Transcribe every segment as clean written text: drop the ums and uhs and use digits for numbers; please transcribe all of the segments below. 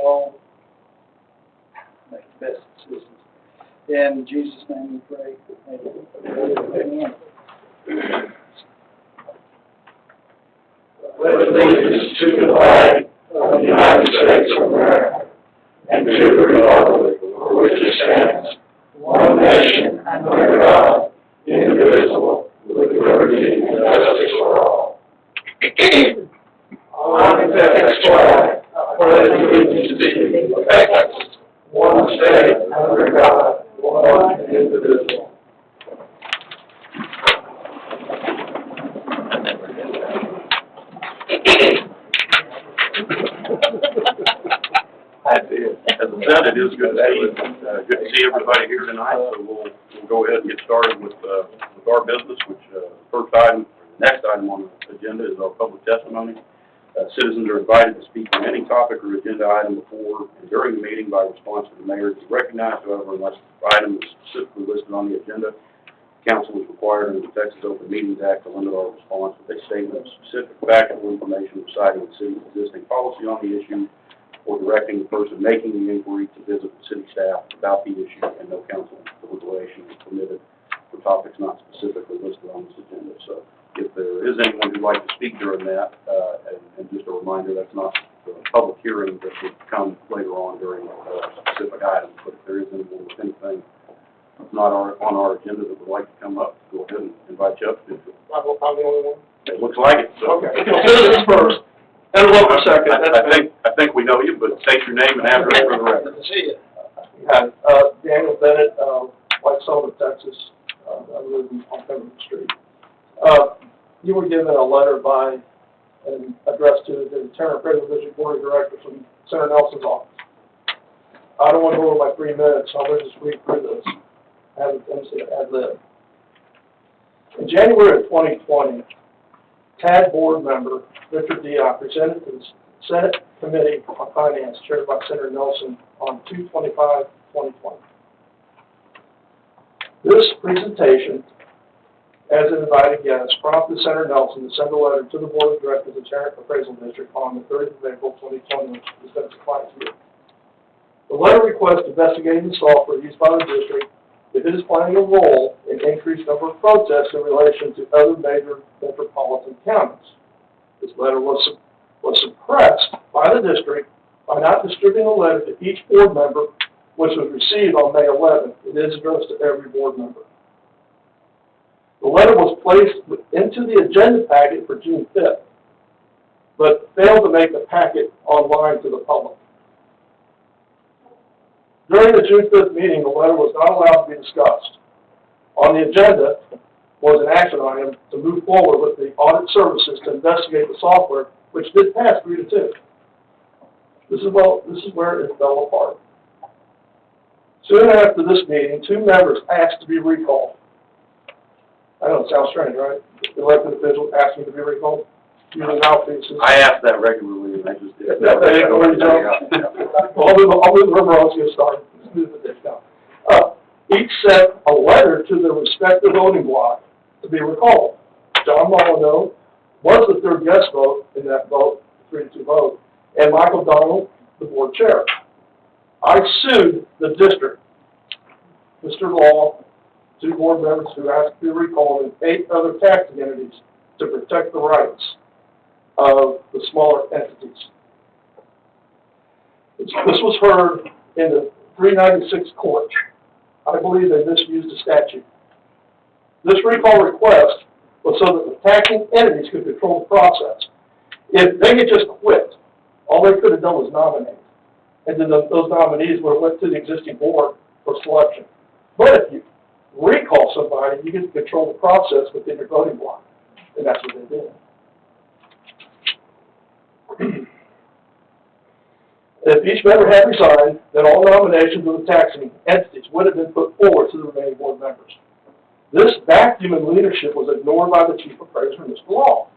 all make the best decisions. In Jesus' name we pray. Amen. Pledge allegiance to the flag of the United States of America and to the republic for which it stands, one nation, under God, indivisible, with liberty and justice for all. On the next flag, I pledge allegiance to the Texas, one state, under God, one and indivisible. As I said, it is good to see everybody here tonight. So we'll go ahead and get started with our business, which the next item on the agenda is our public testimony. Citizens are invited to speak on any topic or agenda item before and during the meeting by response to the mayor. It's recognized, however, unless the item is specifically listed on the agenda, council is required under the Texas Open Meetings Act to limit our response with a statement of specific factual information reciting the city's existing policy on the issue, or directing the person making the inquiry to visit the city staff about the issue, and no council deliberation is permitted for topics not specifically listed on this agenda. So if there is anyone who'd like to speak during that, and just a reminder, that's not the public hearing that would come later on during specific items, but if there is anyone with anything not on our agenda that would like to come up, go ahead and invite you up. I'm the only one? It looks like it. So. Okay. Citizens first. And welcome second. I think we know you, but state your name and address for the record. Good to see you. Hi, Daniel Bennett, White Sullivan, Texas. I live on Pembroke Street. You were given a letter by and addressed to the Turner Appraisal District Board of Directors from Senator Nelson's office. I don't want to go over my 3 minutes, so I'm going to just read through this. Have it ad lib. In January of 2020, TAD board member Victor Diop presented to the Senate Committee on Finance, chaired by Senator Nelson, on 2/25/2020. This presentation, as an invited guest, prompted Senator Nelson to send a letter to the Board of Directors of the Tarrant Appraisal District on the 30th of April 2020, which has been supplied to you. The letter requests investigating the software used by the district if it is playing a role in increased number of protests in relation to other major metropolitan counties. This letter was suppressed by the district by not distributing a letter to each board member, which was received on May 11th. It is addressed to every board member. The letter was placed into the agenda packet for June 5th, but failed to make the packet online to the public. During the June 5th meeting, the letter was not allowed to be discussed. On the agenda was an action item to move forward with the audit services to investigate the software, which did pass 3-2. This is where it fell apart. Soon after this meeting, 2 members asked to be recalled. I know it sounds strange, right? The elected official asking to be recalled. Using mouthpieces. I ask that regularly, and I just did. Well, I'll move the river on to start. Each sent a letter to their respective voting block to be recalled. John Molyneux was the third guest vote in that vote, 3-2 vote, and Michael Donald, the board chair. I sued the district, Mr. Law, 2 board members who asked to be recalled, and 8 other taxing entities to protect the rights of the smaller entities. This was heard in the 396 court. I believe they misused the statute. This recall request was so that the taxing entities could control the process. If they had just quit, all they could have done was nominate. And then those nominees would have went to the existing board for selection. But if you recall somebody, you get to control the process within your voting block. And that's what they did. If each member had resigned, then all nominations of the taxing entities would have been put forward to the remaining board members. This vacuum in leadership was ignored by the chief appraiser, Mr. Law.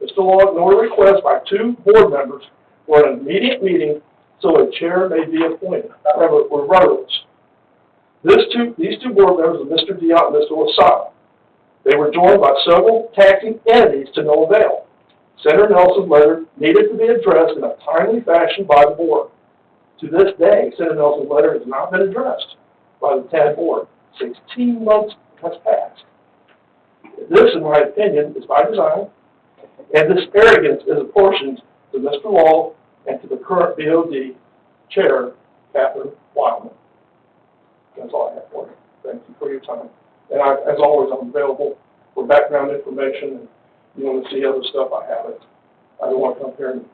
Mr. Law ignored a request by 2 board members for an immediate meeting so a chair may be appointed. Remember, we're rotors. These two board members are Mr. Diop and Mr. Lasada. They were joined by several taxing entities to no avail. Senator Nelson's letter needed to be addressed in a timely fashion by the board. To this day, Senator Nelson's letter has not been addressed by the TAD board. 16 months has passed. This, in my opinion, is by design, and this arrogance is apportioned to Mr. Law and to the current BOD chair, Catherine Wildman. That's all I have for you. Thank you for your time. And as always, I'm available for background information, and you want to see other stuff, I have it. I don't want to come here and,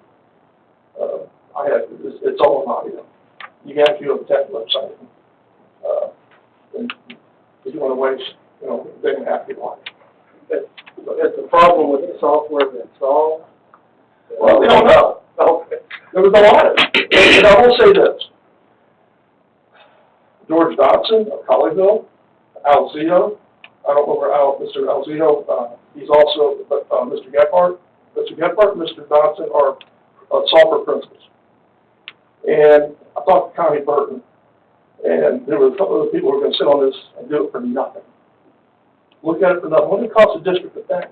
it's all on audio. You have to go to the tech website. And if you want to waste, they can have to watch. It's a problem with the software that's installed. Well, we don't know. Okay. There was a lot of it. And I will say this. George Dodson of Colleyville, Alzio, I don't know where Mr. Alzio, he's also, Mr. Gephardt. Mr. Gephardt and Mr. Dodson are software principals. And I talked to Connie Burton, and there were a couple of people who were going to sit on this and do it for nothing. Look at it for nothing. What did it cost the district a thing?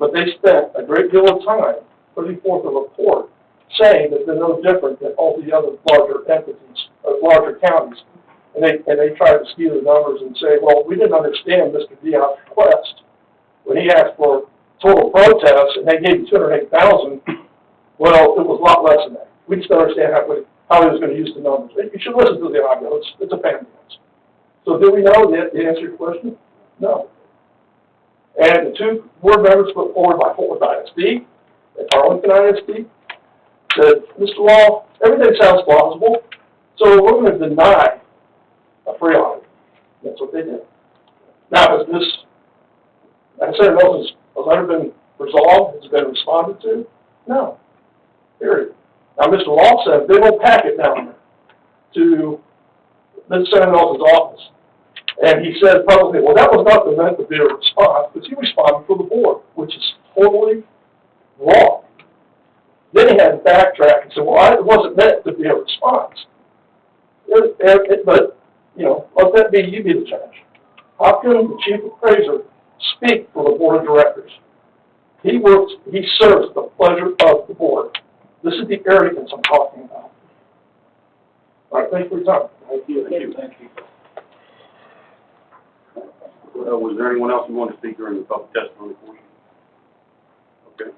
But they spent a great deal of time putting forth a report saying that they're no different than all the other larger entities, larger counties. And they tried to skew the numbers and say, well, we didn't understand Mr. Diop's request. When he asked for total protests and they gave him $208,000, well, it was a lot less than that. We just don't understand how he was going to use the numbers. You should listen to the audio. It's a pain. So do we know the answer to your question? No. And the two board members put forward by Fort Worth ISD and Arlington ISD said, Mr. Law, everything sounds plausible, so we're going to deny a free audit. That's what they did. Now, has Senator Nelson's letter been resolved? Has it been responded to? No. Period. Now, Mr. Law said they will pack it down to Mr. Senator Nelson's office. And he said publicly, well, that was not meant to be a response, but he responded for the board, which is totally wrong. Then he had to backtrack and say, well, it wasn't meant to be a response. But, let that be, you be the judge. How can the chief appraiser speak for the board of directors? He serves the pleasure of the board. This is the arrogance I'm talking about. All right, thank you for your time. Thank you. Was there anyone else who wanted to speak during the public testimony portion? Okay.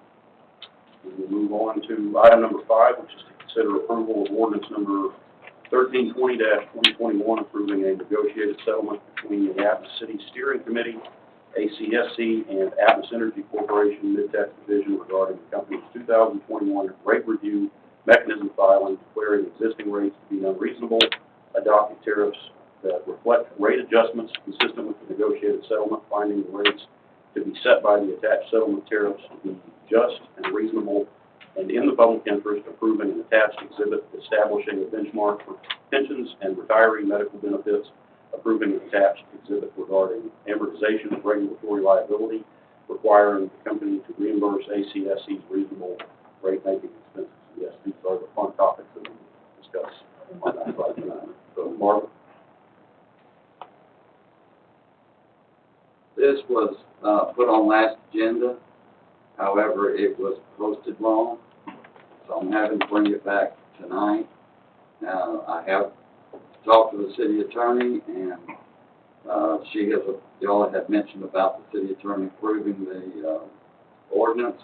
We'll move on to item number 5, which is to consider approval of ordinance number 1320-2021, approving a negotiated settlement between the Athens City Steering Committee, ACSC, and Athens Energy Corporation Mid-Tex Division regarding the company's 2021 rate review mechanism filing, declaring existing rates to be unreasonable, adopting tariffs that reflect rate adjustments consistent with the negotiated settlement, finding the rates to be set by the attached settlement tariffs to be just and reasonable, and in the public interest, approving an attached exhibit establishing a benchmark for pensions and retiree medical benefits, approving an attached exhibit regarding amortization of regulatory liability, requiring the company to reimburse ACSC's reasonable rate-making expenses. Yes, these are the fun topics that we discuss on that slide tonight. So, Marvin? This was put on last agenda. However, it was posted wrong, so I'm having to bring it back tonight. I have talked to the city attorney, and y'all had mentioned about the city attorney approving the ordinance.